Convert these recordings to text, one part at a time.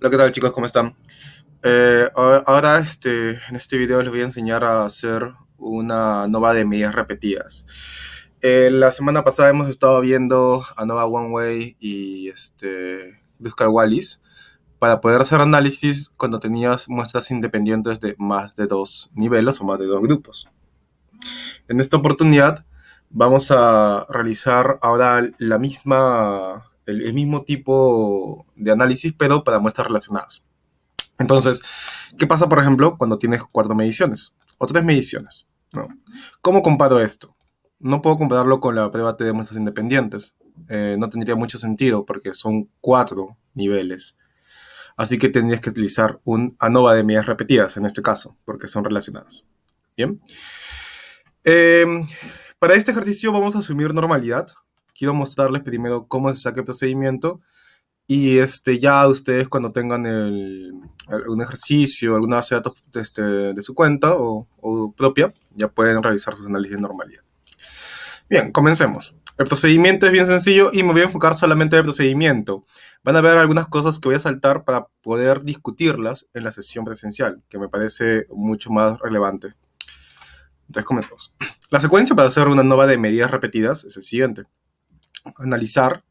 Hola, ¿qué tal chicos? ¿Cómo están? Ahora en este video les voy a enseñar a hacer una nova de medidas repetidas. La semana pasada hemos estado viendo ANOVA One Way y Pascal Wallis para poder hacer análisis cuando tenías muestras independientes de más de dos niveles o más de dos grupos. En esta oportunidad vamos a realizar ahora el mismo tipo de análisis, pero para muestras relacionadas. Entonces, ¿qué pasa, por ejemplo, cuando tienes cuatro mediciones o tres mediciones? ¿No? ¿Cómo comparo esto? No puedo compararlo con la prueba T de muestras independientes. No tendría mucho sentido porque son cuatro niveles. Así que tendrías que utilizar un ANOVA de medidas repetidas en este caso, porque son relacionadas. Bien. Eh, para este ejercicio vamos a asumir normalidad. Quiero mostrarles primero cómo se saca el procedimiento y ya ustedes cuando tengan algún ejercicio, alguna base de datos de su cuenta o propia, ya pueden realizar sus análisis de normalidad. Bien, comencemos. El procedimiento es bien sencillo y me voy a enfocar solamente en el procedimiento. Van a ver algunas cosas que voy a saltar para poder discutirlas en la sesión presencial, que me parece mucho más relevante. Entonces comencemos. La secuencia para hacer una nova de medidas repetidas es el siguiente. Analizar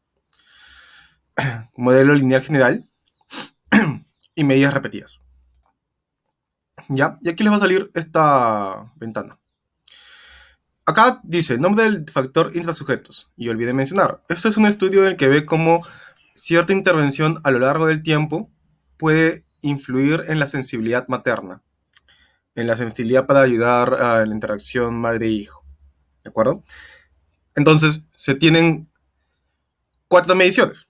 modelo lineal general y medidas repetidas. ¿Ya? Y aquí les va a salir esta ventana. Acá dice nombre del factor intrasujetos. Y olvidé mencionar. Esto es un estudio en el que ve cómo cierta intervención a lo largo del tiempo puede influir en la sensibilidad materna. En la sensibilidad para ayudar a la interacción madre-hijo. ¿De acuerdo? Entonces, se tienen cuatro mediciones.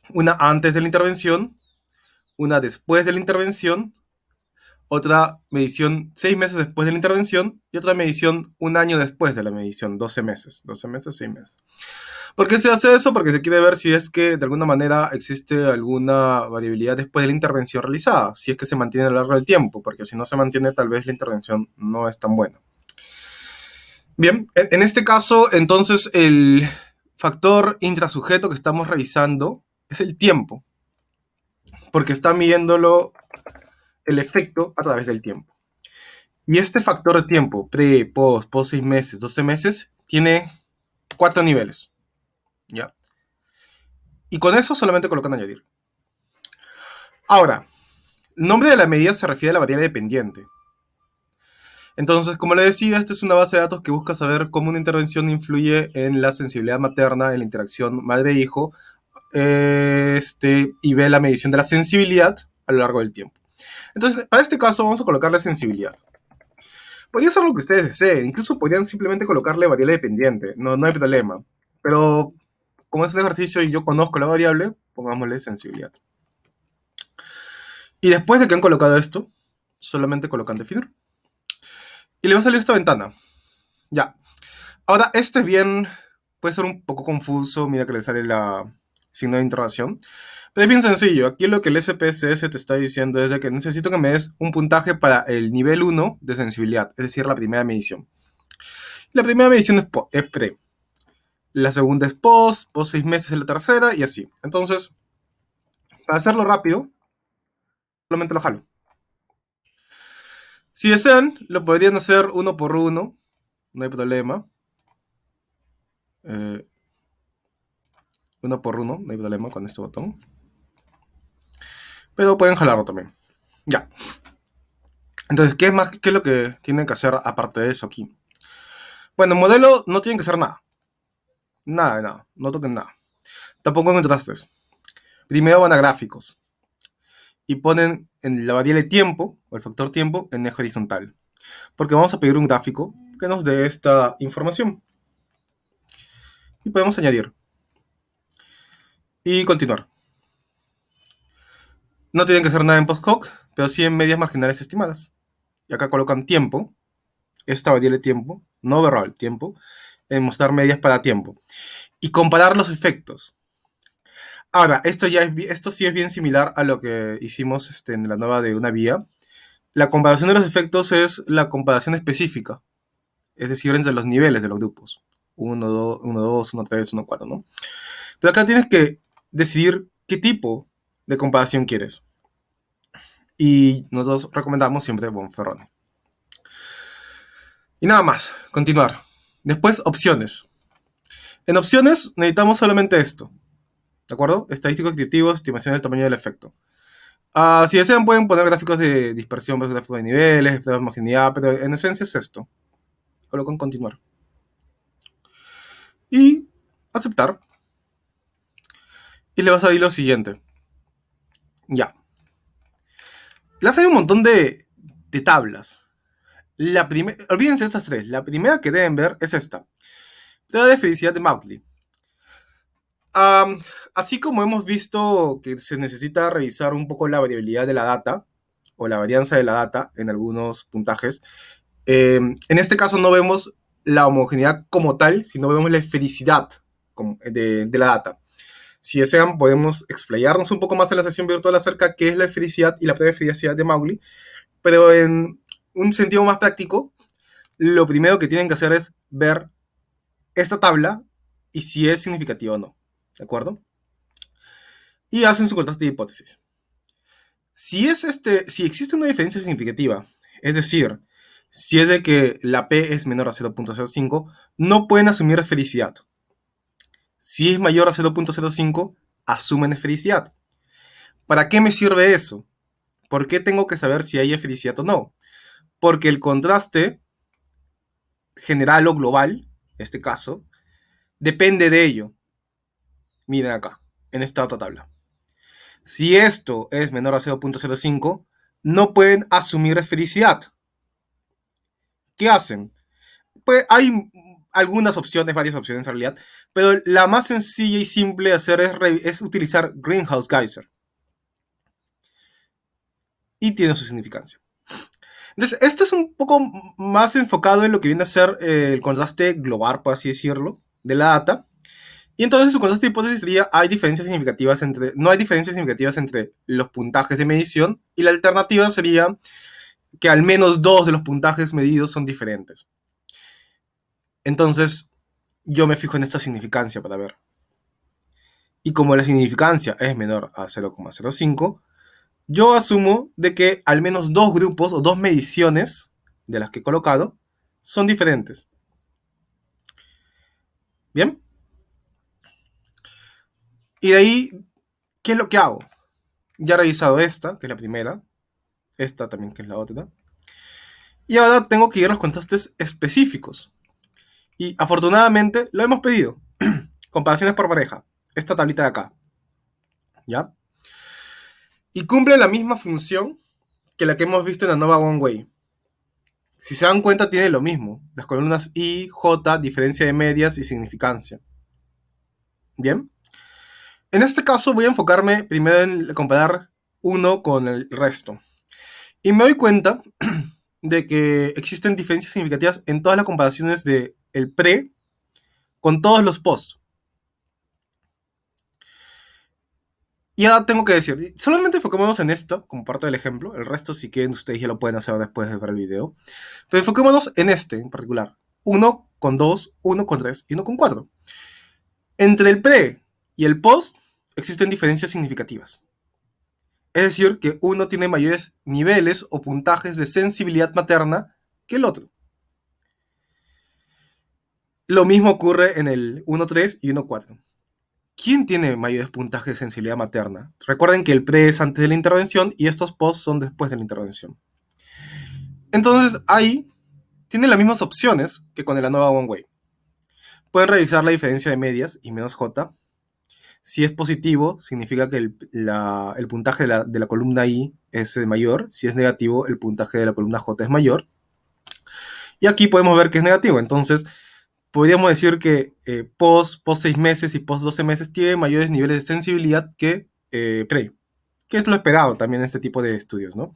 Una antes de la intervención, una después de la intervención, otra medición 6 meses después de la intervención y otra medición un año después de la medición, 12 meses. 12 meses, 6 meses. ¿Por qué se hace eso? Porque se quiere ver si es que de alguna manera existe alguna variabilidad después de la intervención realizada, si es que se mantiene a lo largo del tiempo, porque si no se mantiene tal vez la intervención no es tan buena. Bien, en este caso entonces el factor intrasujeto que estamos revisando es el tiempo, porque está midiéndolo el efecto a través del tiempo. Y este factor de tiempo, pre, post 6 meses, 12 meses, tiene 4 niveles. ¿Ya? Y con eso solamente colocan añadir. Ahora, el nombre de la medida se refiere a la variable dependiente. Entonces, como le decía, esta es una base de datos que busca saber cómo una intervención influye en la sensibilidad materna, en la interacción madre-hijo, y ve la medición de la sensibilidad a lo largo del tiempo. Entonces, para este caso vamos a colocarle sensibilidad. Podría ser lo que ustedes deseen, incluso podrían simplemente colocarle variable dependiente, no hay problema. Pero como es un ejercicio y yo conozco la variable, pongámosle sensibilidad. Y después de que han colocado esto, solamente colocan definir. Y le va a salir esta ventana. Ya. Ahora, este es bien, puede ser un poco confuso, mira que le sale la signo de interrogación. Pero es bien sencillo. Aquí lo que el SPSS te está diciendo es de que necesito que me des un puntaje para el nivel 1 de sensibilidad, es decir, la primera medición. La primera medición es pre. La segunda es post 6 meses es la tercera y así. Entonces, para hacerlo rápido, solamente lo jalo. Si desean, lo podrían hacer uno por uno, no hay problema. Uno por uno, no hay problema con este botón. Pero pueden jalarlo también. Ya. Entonces, ¿qué es lo que tienen que hacer aparte de eso aquí? Bueno, el modelo no tienen que hacer nada. Nada de nada. No toquen nada. Tampoco en contrastes. Primero van a gráficos. Y ponen en la variable tiempo, o el factor tiempo, en eje horizontal. Porque vamos a pedir un gráfico que nos dé esta información. Y podemos añadir. Y continuar. No tienen que hacer nada en post-hoc, pero sí en medias marginales estimadas. Y acá colocan tiempo, esta variable tiempo, no variable tiempo, en mostrar medias para tiempo. Y comparar los efectos. Ahora, esto sí es bien similar a lo que hicimos en la nueva de una vía. La comparación de los efectos es la comparación específica, es decir, entre los niveles de los grupos. 1, 2, 1, 2, 1, 3, 1, 4, ¿no? Pero acá tienes que decidir qué tipo de comparación quieres. Y nosotros recomendamos siempre Bonferroni. Y nada más, continuar. Después, opciones. En opciones necesitamos solamente esto, ¿de acuerdo? Estadísticos descriptivos, estimación del tamaño del efecto. Si desean pueden poner gráficos de dispersión, gráficos de niveles, de homogeneidad, pero en esencia es esto. Colocan continuar. Y aceptar. Y le vas a ir lo siguiente. Ya. Le vas a ir un montón de tablas. Olvídense de estas tres. La primera que deben ver es esta. Prueba de felicidad de Mauchly. Así como hemos visto que se necesita revisar un poco la variabilidad de la data o la varianza de la data en algunos puntajes, en este caso no vemos la homogeneidad como tal, sino vemos la felicidad de la data. Si desean, podemos explayarnos un poco más en la sesión virtual acerca de qué es la felicidad y la prueba de felicidad de Mauchly, pero en un sentido más práctico, lo primero que tienen que hacer es ver esta tabla y si es significativa o no. ¿De acuerdo? Y hacen su contraste de hipótesis. Si existe una diferencia significativa, es decir, si es de que la P es menor a 0.05, no pueden asumir felicidad. Si es mayor a 0.05, asumen felicidad. ¿Para qué me sirve eso? ¿Por qué tengo que saber si hay felicidad o no? Porque el contraste general o global, en este caso, depende de ello. Miren acá, en esta otra tabla. Si esto es menor a 0.05, no pueden asumir felicidad. ¿Qué hacen? Pues hay algunas opciones, varias opciones en realidad, pero la más sencilla y simple de hacer es utilizar Greenhouse-Geyser. Y tiene su significancia. Entonces, esto es un poco más enfocado en lo que viene a ser el contraste global, por así decirlo, de la data. Y entonces su contraste de hipótesis sería, no hay diferencias significativas entre los puntajes de medición, y la alternativa sería que al menos 2 de los puntajes medidos son diferentes. Entonces, yo me fijo en esta significancia para ver. Y como la significancia es menor a 0,05, yo asumo de que al menos 2 grupos o 2 mediciones de las que he colocado son diferentes. ¿Bien? Y de ahí, ¿qué es lo que hago? Ya he revisado esta, que es la primera, esta también, que es la otra, y ahora tengo que ir a los contrastes específicos. Y afortunadamente lo hemos pedido. Comparaciones por pareja. Esta tablita de acá. ¿Ya? Y cumple la misma función que la que hemos visto en la Nova One Way. Si se dan cuenta, tiene lo mismo. Las columnas I, J, diferencia de medias y significancia. ¿Bien? En este caso voy a enfocarme primero en comparar uno con el resto. Y me doy cuenta de que existen diferencias significativas en todas las comparaciones del pre con todos los post. Y ahora tengo que decir, solamente enfoquémonos en esto como parte del ejemplo. El resto, si quieren, ustedes ya lo pueden hacer después de ver el video. Pero enfoquémonos en este en particular. 1 con 2, 1 con 3 y 1 con 4. Entre el pre y el post existen diferencias significativas. Es decir, que uno tiene mayores niveles o puntajes de sensibilidad materna que el otro. Lo mismo ocurre en el 1.3 y 1.4. ¿Quién tiene mayores puntajes de sensibilidad materna? Recuerden que el pre es antes de la intervención y estos post son después de la intervención. Entonces ahí tienen las mismas opciones que con la nueva One Way. Pueden revisar la diferencia de medias y menos J. Si es positivo, significa que el puntaje de la columna I es mayor. Si es negativo, el puntaje de la columna J es mayor. Y aquí podemos ver que es negativo. Entonces, podríamos decir que post 6 meses y post 12 meses tiene mayores niveles de sensibilidad que pre. Que es lo esperado también en este tipo de estudios, ¿no?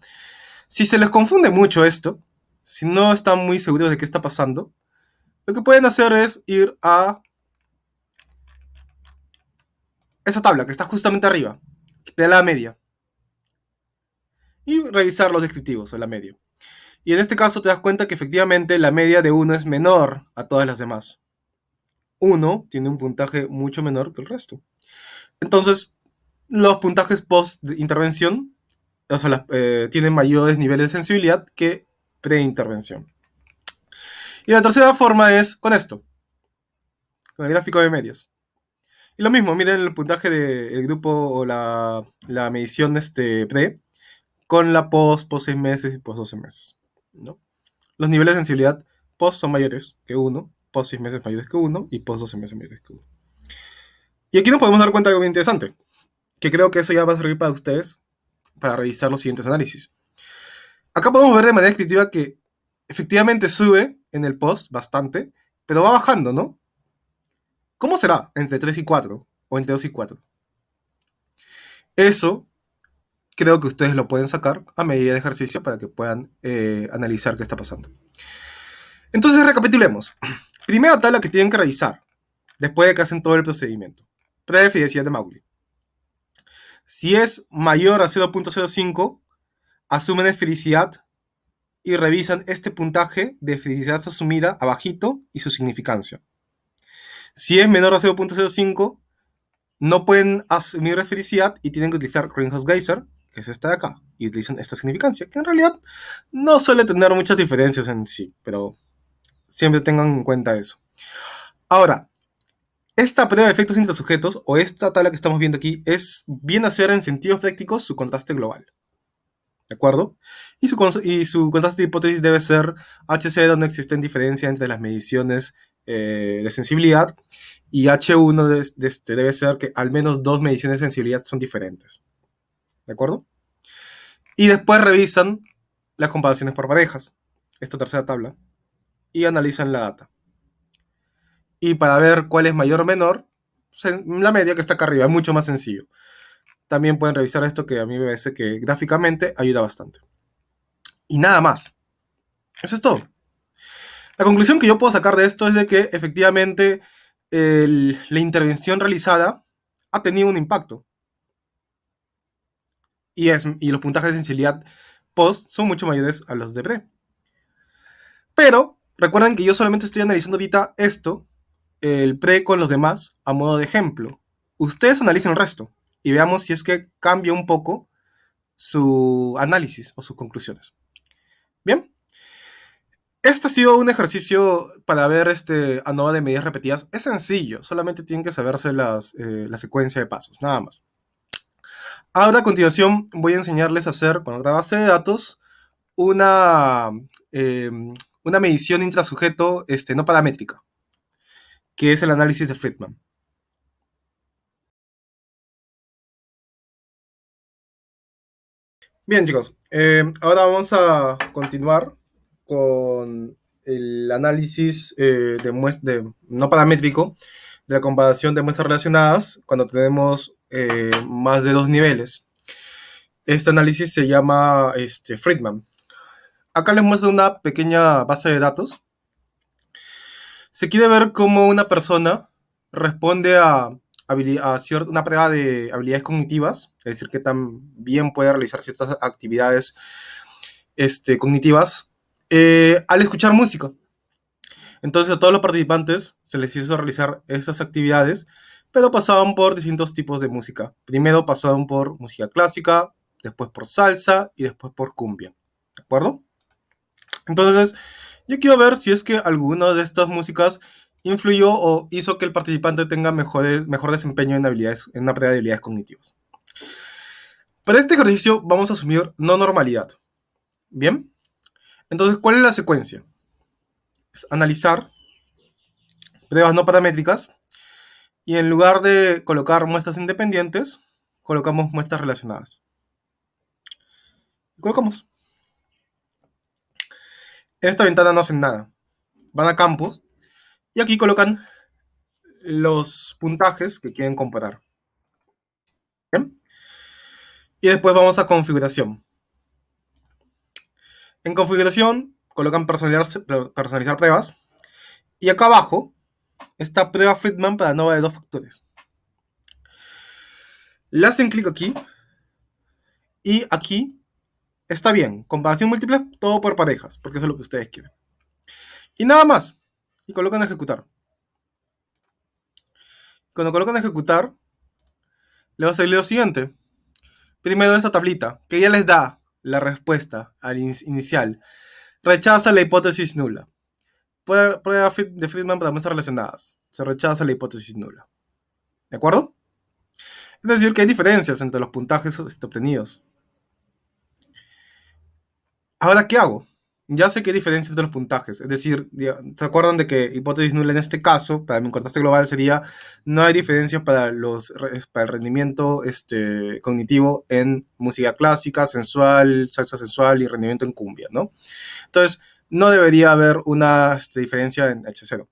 Si se les confunde mucho esto, si no están muy seguros de qué está pasando, lo que pueden hacer es ir a esa tabla que está justamente arriba, de la media, y revisar los descriptivos o la media. Y en este caso te das cuenta que efectivamente la media de 1 es menor a todas las demás. 1 tiene un puntaje mucho menor que el resto. Entonces, los puntajes post-intervención, o sea, tienen mayores niveles de sensibilidad que pre-intervención. Y la tercera forma es con esto, con el gráfico de medias. Y lo mismo, miren el puntaje del grupo o la medición pre con la post 6 meses y post 12 meses. ¿No? Los niveles de sensibilidad post son mayores que 1, post 6 meses mayores que 1 y post 12 meses mayores que 1. Y aquí nos podemos dar cuenta de algo bien interesante, que creo que eso ya va a servir para ustedes para revisar los siguientes análisis. Acá podemos ver de manera descriptiva que efectivamente sube en el post bastante, pero va bajando, ¿no? ¿Cómo será entre 3 y 4 o entre 2 y 4? Eso creo que ustedes lo pueden sacar a medida de ejercicio para que puedan analizar qué está pasando. Entonces recapitulemos. Primera tabla que tienen que revisar después de que hacen todo el procedimiento. Prueba de fidelidad de Maury. Si es mayor a 0.05, asumen felicidad y revisan este puntaje de felicidad asumida abajito y su significancia. Si es menor a 0.05, no pueden asumir felicidad y tienen que utilizar Greenhouse-Geiser, que es esta de acá, y utilizan esta significancia, que en realidad no suele tener muchas diferencias en sí, pero siempre tengan en cuenta eso. Ahora, esta prueba de efectos intrasujetos, o esta tabla que estamos viendo aquí, viene a ser en sentidos prácticos su contraste global. ¿De acuerdo? Y su contraste de hipótesis debe ser HC, donde existen diferencias entre las mediciones de sensibilidad, y H1 debe ser que al menos 2 mediciones de sensibilidad son diferentes. ¿De acuerdo? Y después revisan las comparaciones por parejas, esta tercera tabla, y analizan la data. Y para ver cuál es mayor o menor, la media que está acá arriba, es mucho más sencillo. También pueden revisar esto, que a mí me parece que gráficamente ayuda bastante. Y nada más. Eso es todo. La conclusión que yo puedo sacar de esto es de que efectivamente la intervención realizada ha tenido un impacto. Y los puntajes de sensibilidad post son mucho mayores a los de pre. Pero recuerden que yo solamente estoy analizando ahorita esto, el pre con los demás, a modo de ejemplo. Ustedes analicen el resto y veamos si es que cambia un poco su análisis o sus conclusiones. Bien. Este ha sido un ejercicio para ver ANOVA de medidas repetidas. Es sencillo, solamente tienen que saberse la secuencia de pasos, nada más. Ahora a continuación voy a enseñarles a hacer con otra base de datos una medición intrasujeto no paramétrica, que es el análisis de Friedman. Bien, chicos, ahora vamos a continuar con el análisis no paramétrico de la comparación de muestras relacionadas cuando tenemos más de 2 niveles. Este análisis se llama Friedman. Acá les muestro una pequeña base de datos. Se quiere ver cómo una persona responde a una prueba de habilidades cognitivas, es decir, que tan bien puede realizar ciertas actividades cognitivas al escuchar música. Entonces a todos los participantes se les hizo realizar estas actividades, pero pasaban por distintos tipos de música. Primero pasaban por música clásica, después por salsa y después por cumbia. ¿De acuerdo? Entonces, yo quiero ver si es que alguna de estas músicas influyó o hizo que el participante tenga mejor desempeño en una prueba de habilidades cognitivas. Para este ejercicio vamos a asumir no normalidad. ¿Bien? Entonces, ¿cuál es la secuencia? Es analizar pruebas no paramétricas y en lugar de colocar muestras independientes, colocamos muestras relacionadas. Y colocamos. En esta ventana no hacen nada. Van a campos y aquí colocan los puntajes que quieren comparar. ¿Bien? Y después vamos a configuración. En configuración colocan personalizar pruebas. Y acá abajo está prueba Friedman para ANOVA de 2 factores. Le hacen clic aquí. Y aquí está bien. Comparación múltiple, todo por parejas, porque eso es lo que ustedes quieren. Y nada más. Y colocan ejecutar. Cuando colocan ejecutar, le va a salir lo siguiente. Primero esta tablita, que ya les da la respuesta al inicial. Rechaza la hipótesis nula. Prueba de Friedman para muestras relacionadas. Se rechaza la hipótesis nula. ¿De acuerdo? Es decir, que hay diferencias entre los puntajes obtenidos. Ahora, ¿qué hago? Ya sé que hay diferencias entre los puntajes. Es decir, ¿se acuerdan de que hipótesis nula en este caso, para mi contraste global, sería no hay diferencia para el rendimiento cognitivo en música clásica, sensual, salsa sensual y rendimiento en cumbia, ¿no? Entonces, no debería haber una diferencia en H0.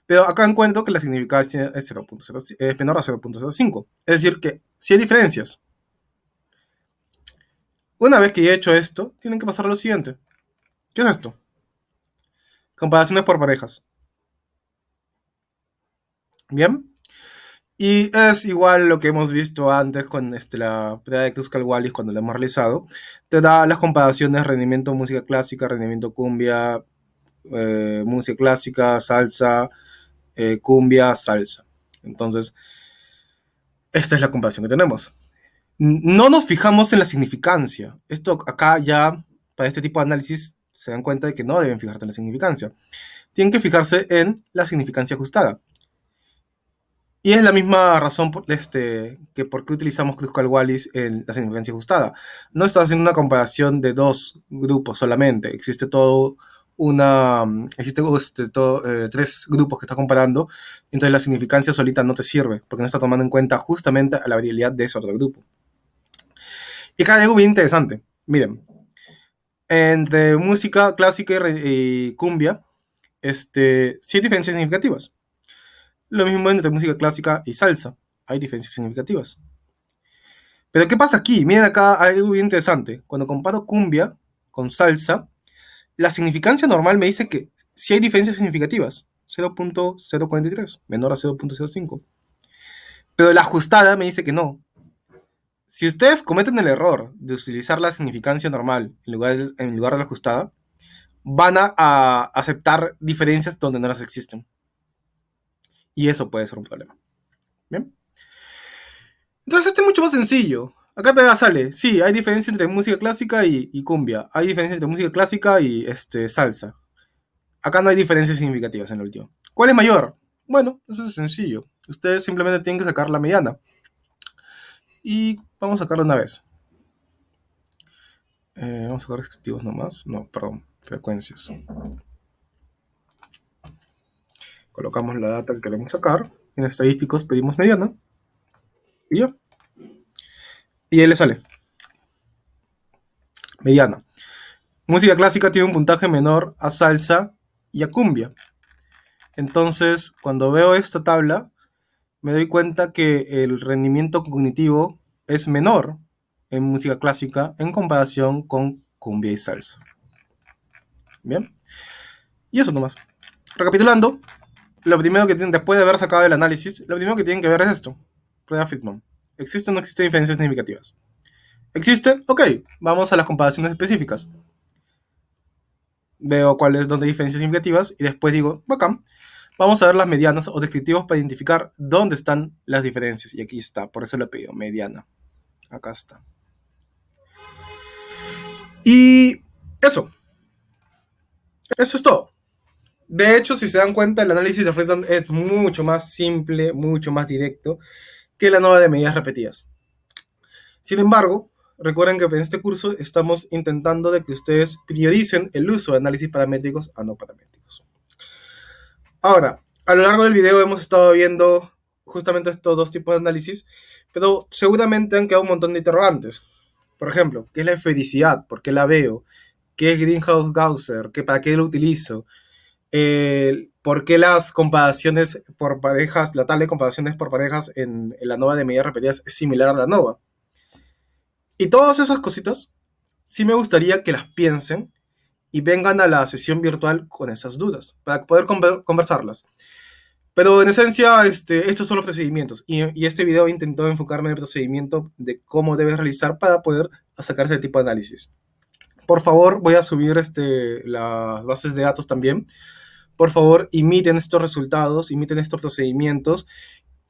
Pero acá encuentro que la significancia es 0.0, es menor a 0.05. Es decir, que sí hay diferencias. Una vez que ya he hecho esto, tienen que pasar a lo siguiente. ¿Qué es esto? Comparaciones por parejas. Bien. Y es igual lo que hemos visto antes con la prueba de Kruskal-Wallis cuando la hemos realizado. Te da las comparaciones rendimiento música clásica, rendimiento cumbia, música clásica, salsa, cumbia, salsa. Entonces, esta es la comparación que tenemos. No nos fijamos en la significancia. Esto acá ya, para este tipo de análisis, se dan cuenta de que no deben fijarse en la significancia. Tienen que fijarse en la significancia ajustada. Y es la misma razón que por qué utilizamos Kruskal-Wallis en la significancia ajustada. No está haciendo una comparación de dos grupos solamente. Existe tres grupos que está comparando. Entonces la significancia solita no te sirve, porque no está tomando en cuenta justamente a la variabilidad de ese otro grupo. Y acá hay algo bien interesante. Miren, entre música clásica y cumbia, sí hay diferencias significativas. Lo mismo entre música clásica y salsa. Hay diferencias significativas. Pero ¿qué pasa aquí? Miren acá algo bien interesante. Cuando comparo cumbia con salsa, la significancia normal me dice que sí hay diferencias significativas. 0.043, menor a 0.05. Pero la ajustada me dice que no. Si ustedes cometen el error de utilizar la significancia normal en lugar de la ajustada, van a aceptar diferencias donde no las existen. Y eso puede ser un problema. ¿Bien? Entonces este es mucho más sencillo. Acá te sale, sí, hay diferencia entre música clásica y cumbia. Hay diferencia entre música clásica y salsa. Acá no hay diferencias significativas en el último. ¿Cuál es mayor? Bueno, eso es sencillo. Ustedes simplemente tienen que sacar la mediana. Y vamos a sacarla una vez. Vamos a sacar restrictivos nomás. No, perdón, frecuencias. Colocamos la data que queremos sacar. En estadísticos pedimos mediana. Y ya. Y ahí le sale. Mediana. Música clásica tiene un puntaje menor a salsa y a cumbia. Entonces, cuando veo esta tabla, me doy cuenta que el rendimiento cognitivo es menor en música clásica en comparación con cumbia y salsa. Bien. Y eso nomás. Recapitulando, lo primero que tienen, después de haber sacado el análisis, lo primero que tienen que ver es esto. Prueba Friedman. ¿Existe o no existe diferencias significativas? ¿Existe? Ok. Vamos a las comparaciones específicas. Veo dónde hay diferencias significativas y después digo, bacán. Vamos a ver las medianas o descriptivos para identificar dónde están las diferencias. Y aquí está, por eso le he pedido mediana. Acá está. Y eso. Eso es todo. De hecho, si se dan cuenta, el análisis de Friedman es mucho más simple, mucho más directo que la nova de medidas repetidas. Sin embargo, recuerden que en este curso estamos intentando de que ustedes prioricen el uso de análisis paramétricos a no paramétricos. Ahora, a lo largo del video hemos estado viendo justamente estos dos tipos de análisis, pero seguramente han quedado un montón de interrogantes. Por ejemplo, ¿qué es la esfericidad? ¿Por qué la veo? ¿Qué es Greenhouse-Gausser? ¿Para qué lo utilizo? ¿Por qué las comparaciones por parejas, la tabla de comparaciones por parejas en la nova de medidas repetidas es similar a la nova? Y todas esas cositas, sí me gustaría que las piensen y vengan a la sesión virtual con esas dudas, para poder conversarlas. Pero en esencia, estos son los procedimientos. Y este video intentó enfocarme en el procedimiento de cómo debes realizar para poder sacar ese tipo de análisis. Por favor, voy a subir las bases de datos también. Por favor, imiten estos resultados, imiten estos procedimientos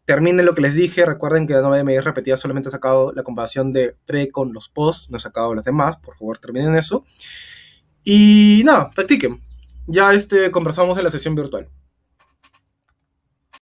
terminen lo que les dije. Recuerden que la norma de medidas repetidas solamente he sacado la comparación de pre con los post, no he sacado las demás. Por favor, terminen eso. Y nada, practiquen. Ya conversamos en la sesión virtual.